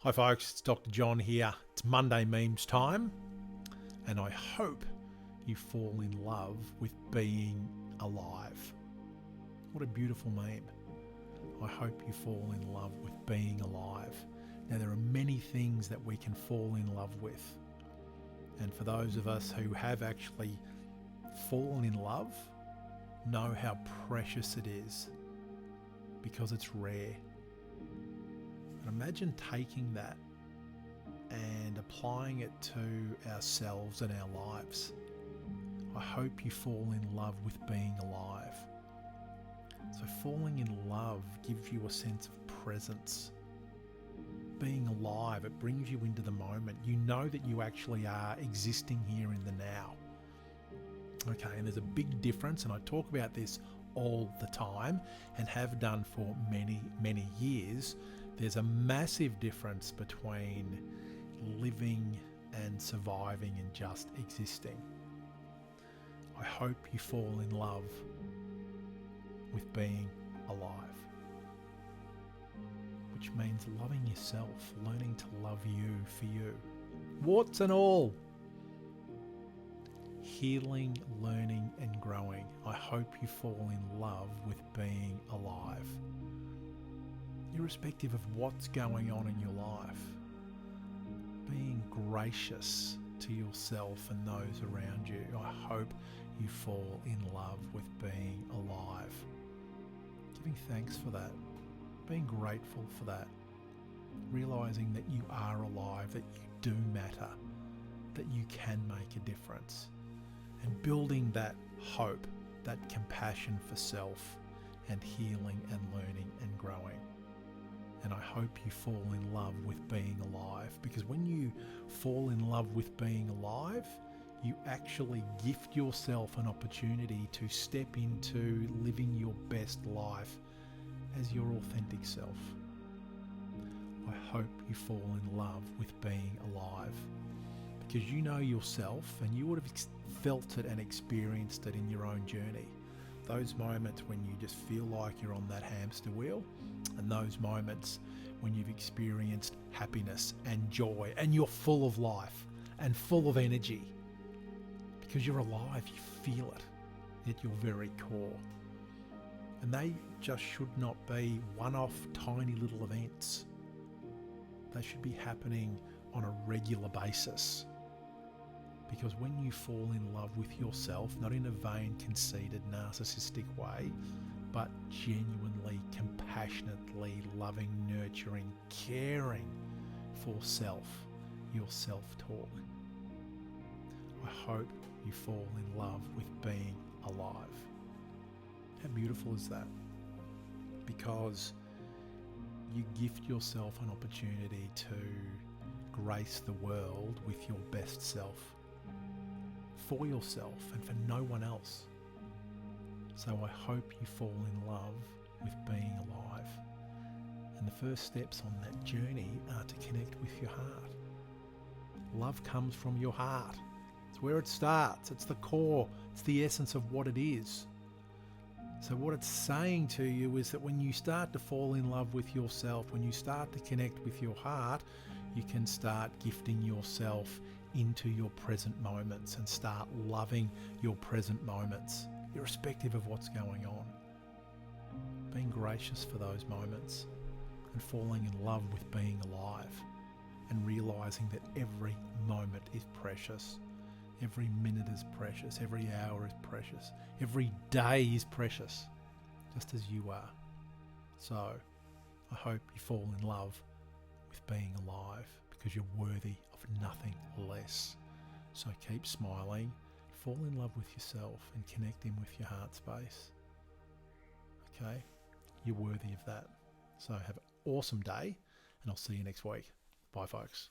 Hi folks, it's Dr. John here. It's Monday memes time, and I hope you fall in love with being alive. What a beautiful meme. I hope you fall in love with being alive. Now there are many things that we can fall in love with, and for those of us who have actually fallen in love, know how precious it is because it's rare. And imagine taking that and applying it to ourselves and our lives. I hope you fall in love with being alive. So falling in love gives you a sense of presence. Being alive, it brings you into the moment. You know that you actually are existing here in the now. Okay, and there's a big difference, and I talk about this all the time and have done for many, many years. There's a massive difference between living and surviving and just existing. I hope you fall in love with being alive, which means loving yourself, learning to love you for you, warts and all. Healing, learning and growing. I hope you fall in love with being alive. Irrespective of what's going on in your life, being gracious to yourself and those around you. I hope you fall in love with being alive. Giving thanks for that, being grateful for that, realizing that you are alive, that you do matter, that you can make a difference, and building that hope, that compassion for self, and healing and learning and growing. And I hope you fall in love with being alive, because when you fall in love with being alive, you actually gift yourself an opportunity to step into living your best life as your authentic self. I hope you fall in love with being alive, because you know yourself and you would have felt it and experienced it in your own journey. Those moments when you just feel like you're on that hamster wheel, and those moments when you've experienced happiness and joy and you're full of life and full of energy because you're alive, you feel it at your very core. And they just should not be one-off tiny little events. They should be happening on a regular basis. Because when you fall in love with yourself, not in a vain, conceited, narcissistic way, but genuinely, compassionately, loving, nurturing, caring for self, your self-talk, I hope you fall in love with being alive. How beautiful is that? Because you gift yourself an opportunity to grace the world with your best self, for yourself and for no one else. So I hope you fall in love with being alive. And the first steps on that journey are to connect with your heart. Love comes from your heart. It's where it starts. It's the core. It's the essence of what it is. So what it's saying to you is that when you start to fall in love with yourself, when you start to connect with your heart, you can start gifting yourself into your present moments and start loving your present moments, irrespective of what's going on. Being gracious for those moments and falling in love with being alive and realizing that every moment is precious. Every minute is precious. Every hour is precious. Every day is precious, just as you are. So I hope you fall in love with being alive, because you're worthy of nothing less. So keep smiling, fall in love with yourself and connect in with your heart space. Okay? You're worthy of that. So have an awesome day, and I'll see you next week. Bye folks.